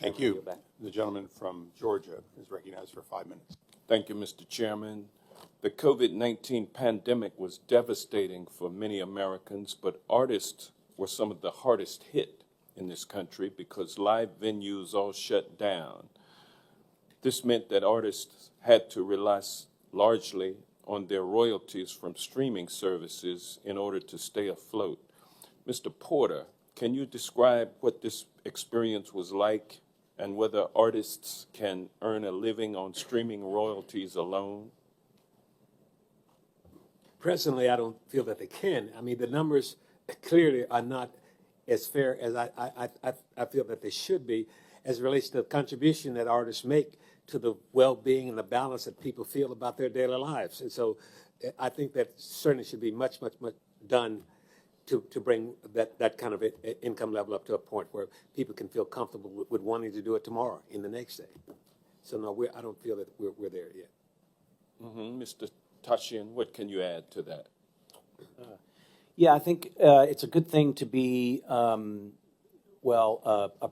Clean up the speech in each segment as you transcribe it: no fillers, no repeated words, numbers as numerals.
Thank you. The gentleman from Georgia is recognized for 5 minutes. Thank you, Mr. Chairman. The COVID-19 pandemic was devastating for many Americans, but artists were some of the hardest hit in this country because live venues all shut down. This meant that artists had to rely largely on their royalties from streaming services in order to stay afloat. Mr. Porter, can you describe what this experience was like and whether artists can earn a living on streaming royalties alone? Presently, I don't feel that they can. I mean, the numbers clearly are not as fair as I feel that they should be as it relates to the contribution that artists make to the well-being and the balance that people feel about their daily lives. And so I think that certainly should be much done to bring that kind of income level up to a point where people can feel comfortable with wanting to do it tomorrow and the next day. So no, I don't feel that we're there yet. Mr. Tashian, what can you add to that? Yeah, I think it's a good thing to be, a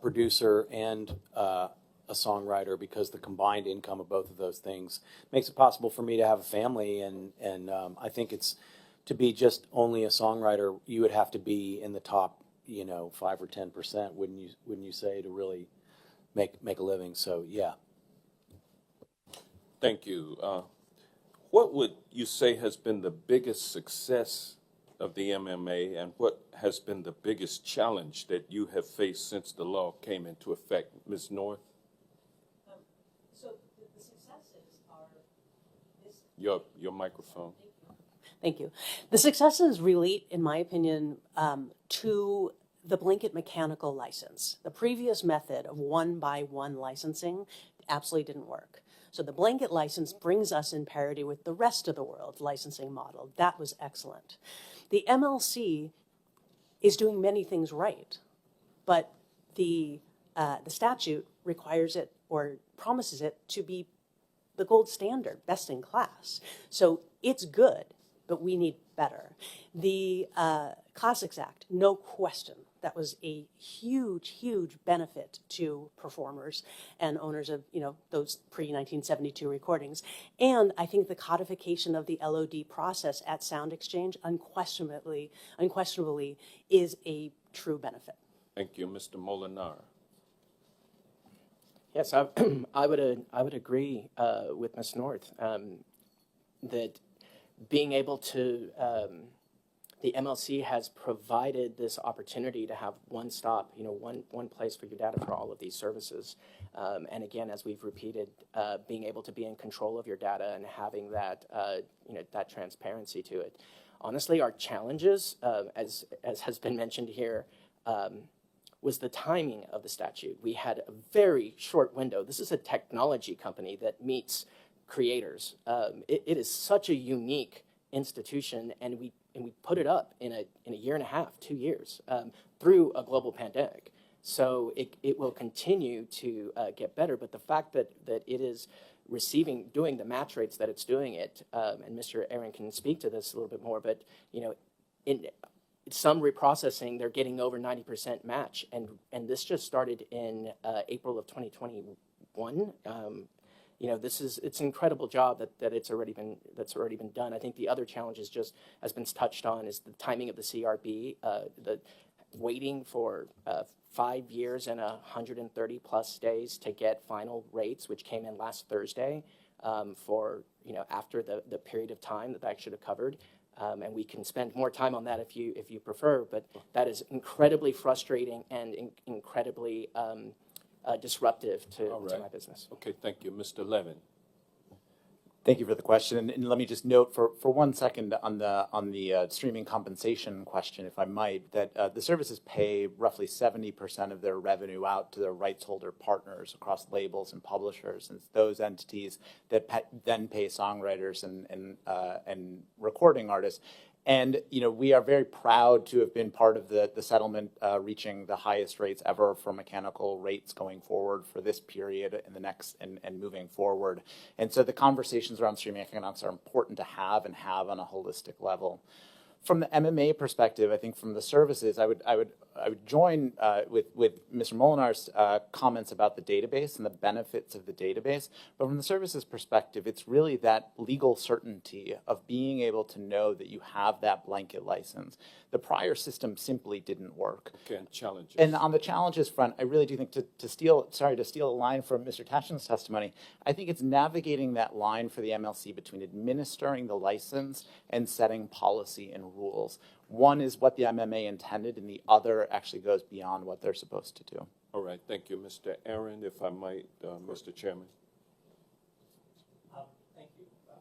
producer and a songwriter, because the combined income of both of those things makes it possible for me to have a family. And I think it's, to be just only a songwriter, you would have to be in the top, 5 or 10%, wouldn't you say, to really make a living? So yeah. Thank you. What would you say has been the biggest success of the MMA, and what has been the biggest challenge that you have faced since the law came into effect? Ms. North? So the successes are this. Your microphone. Thank you. The successes relate, in my opinion, to the blanket mechanical license. The previous method of one-by-one licensing absolutely didn't work. So the blanket license brings us in parity with the rest of the world licensing model. That was excellent. The MLC is doing many things right, but the statute requires it or promises it to be the gold standard, best in class. So it's good, but we need better. The Classics Act, no question, that was a huge benefit to performers and owners of those pre-1972 recordings. And I think the codification of the LOD process at Sound Exchange unquestionably is a true benefit. Thank you, Mr. Molinar. Yes, I would agree with Ms. North that being able to, the MLC has provided this opportunity to have one stop, one place for your data for all of these services. And again, as we've repeated, being able to be in control of your data and having that, that transparency to it. Honestly, our challenges, as has been mentioned here, was the timing of the statute. We had a very short window. This is a technology company that meets creators. It is such a unique institution, and we put it up in a year and a half, 2 years, through a global pandemic. So it will continue to get better. But the fact that it is doing the match rates that it's doing it, and Mr. Aaron can speak to this a little bit more, but in some reprocessing, they're getting over 90% match, and this just started in April of 2021. It's an incredible job that's already been done. I think the other challenge is just, has been touched on, is the timing of the CRB, the waiting for 5 years and 130 plus days to get final rates, which came in last Thursday, for after the period of time that should have covered. And we can spend more time on that if you prefer, but that is incredibly frustrating and incredibly disruptive to my business. Okay, thank you. Mr. Levin. Thank you for the question. And let me just note for 1 second on the streaming compensation question, if I might, that the services pay roughly 70% of their revenue out to their rights holder partners across labels and publishers, and it's those entities that then pay songwriters and recording artists. And we are very proud to have been part of the settlement, reaching the highest rates ever for mechanical rates going forward for this period and the next and moving forward. And so the conversations around streaming economics are important to have on a holistic level. From the MMA perspective, I think from the services, I would would join with Mr. Molinar's comments about the database and the benefits of the database. But from the services perspective, it's really that legal certainty of being able to know that you have that blanket license. The prior system simply didn't work. Again, challenges. And on the challenges front, I really do think to steal a line from Mr. Tashin's testimony, I think it's navigating that line for the MLC between administering the license and setting policy and rules. One is what the MMA intended, and the other actually goes beyond what they're supposed to do. All right, thank you, Mr. Aaron. If I might, Mr. Chairman.